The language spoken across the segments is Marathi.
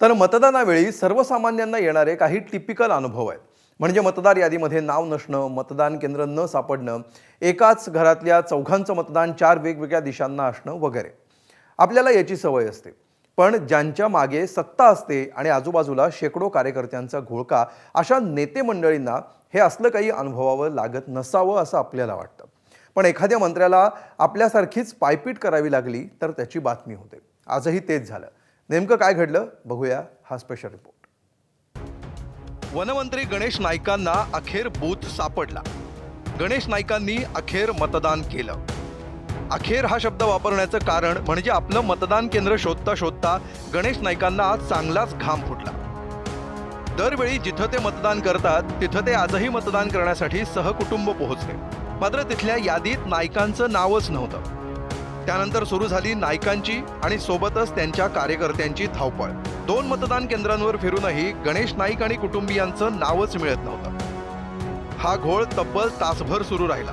तर मतदानावेळी सर्वसामान्यांना येणारे काही टिपिकल अनुभव आहेत. म्हणजे मतदार यादीमध्ये नाव नसणं, मतदान केंद्र न सापडणं, एकाच घरातल्या चौघांचं मतदान 4 वेगवेगळ्या दिशांना असणं वगैरे. आपल्याला याची सवय असते. पण ज्यांच्या मागे सत्ता असते आणि आजूबाजूला शेकडो कार्यकर्त्यांचा घोळका, अशा नेते मंडळींना हे असलं काही अनुभवावं लागत नसावं असं आपल्याला वाटतं. पण एखाद्या मंत्र्याला आपल्यासारखीच पायपीट करावी लागली तर त्याची बातमी होते. आजही तेच झालं. नेमकं काय घडलं बघूया हा स्पेशल रिपोर्ट. वनमंत्री गणेश नाईकांना अखेर बूथ सापडला. गणेश नाईकांनी अखेर मतदान केलं. अखेर हा शब्द वापरण्याचं कारण म्हणजे आपलं मतदान केंद्र शोधता शोधता गणेश नाईकांना आज चांगलाच घाम फुटला. दरवेळी जिथं ते मतदान करतात तिथं ते आजही मतदान करण्यासाठी सहकुटुंब पोहोचले. मात्र तिथल्या यादीत नाईकांचं नावच नव्हतं. त्यानंतर सुरू झाली नाईकांची आणि सोबतच त्यांच्या कार्यकर्त्यांची धावपळ. 2 मतदान केंद्रांवर फिरूनही गणेश नाईक आणि कुटुंबियांचं नावच मिळत नव्हतं. हा घोळ तब्बल तासभर सुरू राहिला.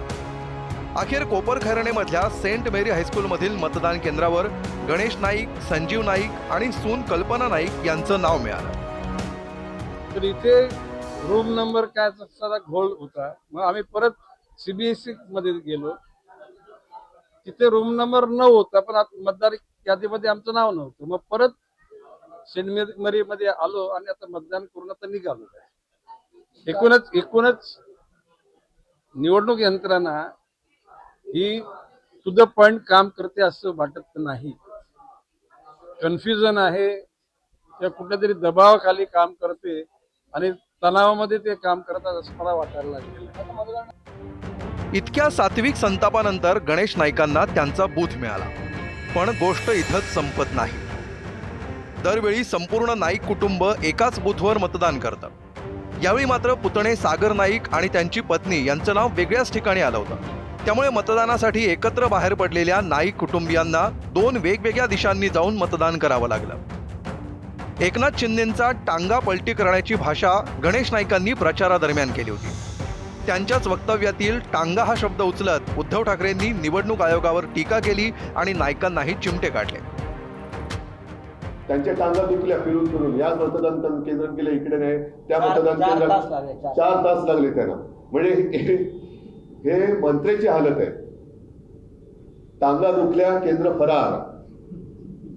अखेर कोपरखैरणे सेंट मेरी हायस्कूलमधील मतदान केंद्रावर गणेश नाईक, संजीव नाईक आणि सून कल्पना नाईक यांचं नाव मिळालं. तर इथे रूम नंबर काय सारा घोळ होता. मग आम्ही परत CBSE मध्ये गेलो. तिथे रूम नंबर 9 होता, पण मतदार यादीमध्ये आमचं नाव नव्हतं. मग परत सेंट मेरी मध्ये आलो आणि आता मतदान करून आता निघालो. एकूणच निवडणूक यंत्रणा ही टू द पॉइंट काम करते असं वाटत नाही. कन्फ्युजन आहे, त्या कुठल्या तरी दबावाखाली काम करते आणि तणावामध्ये ते काम करतात असं मला वाटायला लागलेलं. इतक्या सात्विक संतापानंतर गणेश नाईकांना त्यांचा बूथ मिळाला. पण गोष्ट इथंच संपत नाही. दरवेळी संपूर्ण नाईक कुटुंब एकाच बूथवर मतदान करतं. यावेळी मात्र पुतणे सागर नाईक आणि त्यांची पत्नी यांचं नाव वेगळ्याच ठिकाणी आलं होतं. त्यामुळे मतदानासाठी एकत्र बाहेर पडलेल्या नाईक कुटुंबियांना 2 वेगवेगळ्या दिशांनी जाऊन मतदान करावं लागलं. एकनाथ शिंदेंचा टांगा पलटी करण्याची भाषा गणेश नाईकांनी प्रचारादरम्यान केली होती. त्यांच्याच वक्तव्यातील टांगा हा शब्द उचलत उद्धव ठाकरेंनी निवडणूक आयोगावर टीका केली आणि नाईकांनाही चिमटे काढले. त्यांच्या टांगा दुखल्या फिरून फिरून. या मतदान केंद्र केलं इकडे नाही, त्या मतदान केंद्रात 4 तास लागले त्यांना. म्हणजे हे मंत्र्याची हालत आहे. टांगा दुखल्या, केंद्र फरार.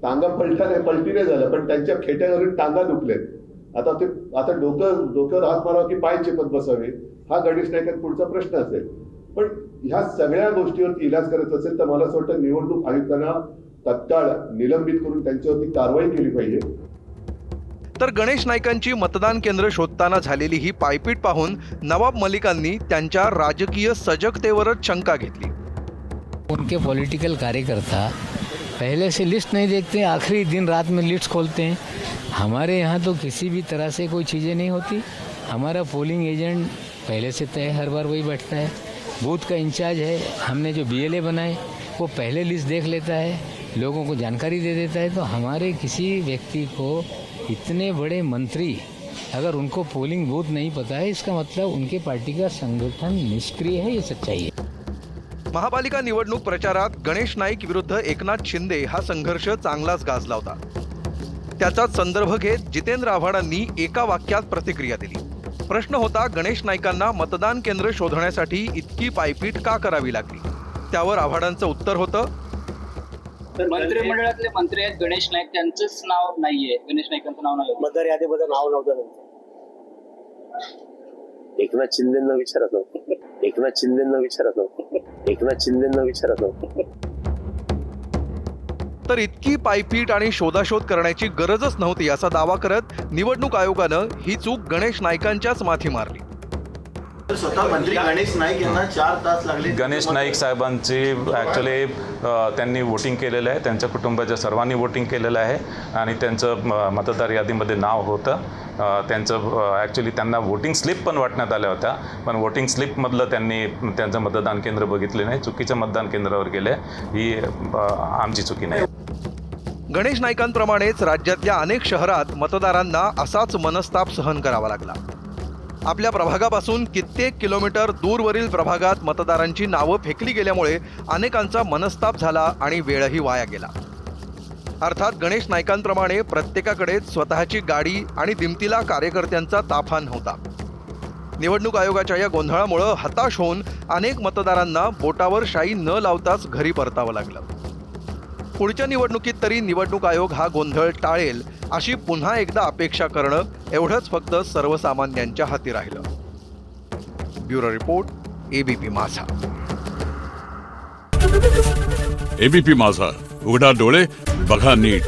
टांगा पलटी नाही झालं, पण त्यांच्या खेट्यावरून टांगा दुखलेत. आता डोक्यावर हात मारावा की पाय चेपत बसावे, हा गणेश नाईकांचा पुढचा प्रश्न असेल. पण ह्या सगळ्या गोष्टीवरती इलाज करायचा असेल तर मला असं वाटतं निवडणूक आयुक्तांना तत्काळ निलंबित करून त्यांच्यावरती कारवाई केली पाहिजे. तर गणेश नाईकांची मतदान केंद्र शोधताना झालेली ही पायपीट पाहून नवाब मलिकांनी त्यांच्या राजकीय सजगतेवरच शंका घेतली. उनके पॉलिटिकल कार्यकर्ता पहले से लिस्ट नहीं देखते, आखिरी दिन रात में लिस्ट खोलते हैं. हमारे यहाँ तो किसी भी तरह से कोई चीज़ें नहीं होती. हमारा पोलिंग एजेंट पहले से तय, हर बार वही बैठता है. बूथ का इंचार्ज है, हमने जो BLA बनाए वो पहले लिस्ट देख लेता है, लोगों को जानकारी दे देता है. तो हमारे किसी व्यक्ति को, इतने बड़े मंत्री, अगर उनको पोलिंग बूथ नहीं पता है, इसका मतलब उनके पार्टी का संगठन निष्क्रिय है. ये सच्चाई है. महापालिका निवडणूक प्रचारात गणेश नाईक विरुद्ध एकनाथ शिंदे हा संघर्ष चांगलाच गाजला होता. त्याचाच संदर्भ घेत जितेंद्र आव्हाडांनी एका वाक्यात प्रतिक्रिया दिली. प्रश्न होता, गणेश नाईकांना मतदान केंद्र शोधण्यासाठी इतकी पायपीट का करावी लागली? त्यावर आव्हाडांचं उत्तर होतं, मंत्रिमंडळातले मंत्री आहेत गणेश नाईक, त्यांचंच नाव नाहीये. गणेश नाईकांचं नाव नाही. मतदार यादीमध्ये नाव नव्हतं त्यांचं. एकनाथ शिंदेंना विचारत नव्हतं. तर इतकी पायपीट आणि शोधाशोध करण्याची गरजच नव्हती असा दावा करत निवडणूक आयोगानं ही चूक गणेश नाईकांच्याच माथी मारली. स्वतः मंत्री गणेश नाईक यांना 4 तास लागले. गणेश नाईक साहेबांची ॲक्च्युली त्यांनी वोटिंग केलेलं आहे. त्यांच्या कुटुंबाच्या सर्वांनी वोटिंग केलेलं आहे आणि त्यांचं मतदार यादीमध्ये नाव होतं. त्यांचं ॲक्च्युली त्यांना वोटिंग स्लिप पण वाटण्यात आल्या होत्या, पण वोटिंग स्लिपमधलं त्यांनी त्यांचं मतदान केंद्र बघितले नाही, चुकीच्या मतदान केंद्रावर गेले. ही आमची चुकी नाही. गणेश नाईकांप्रमाणेच राज्यातल्या अनेक शहरात मतदारांना असाच मनस्ताप सहन करावा लागला. आपल्या प्रभागापासून कित्येक किलोमीटर दूरवरील प्रभागात मतदारांची नावं फेकली गेल्यामुळे अनेकांचा मनस्ताप झाला आणि वेळही वाया गेला. अर्थात गणेश नाईकांप्रमाणे प्रत्येकाकडेच स्वतःची गाडी आणि दिमतीला कार्यकर्त्यांचा ताफा नव्हता. निवडणूक आयोगाच्या या गोंधळामुळं हताश होऊन अनेक मतदारांना बोटावर शाई न लावताच घरी परतावं लागलं. पुढच्या निवडणुकीत तरी निवडणूक आयोग हा गोंधळ टाळेल अशी पुन्हा एकदा अपेक्षा करणं एवढंच फक्त सर्वसामान्यांच्या हाती राहिलं. ब्युरो रिपोर्ट, एबीपी माझा. एबीपी माझा, उघडा डोळे बघा नीट.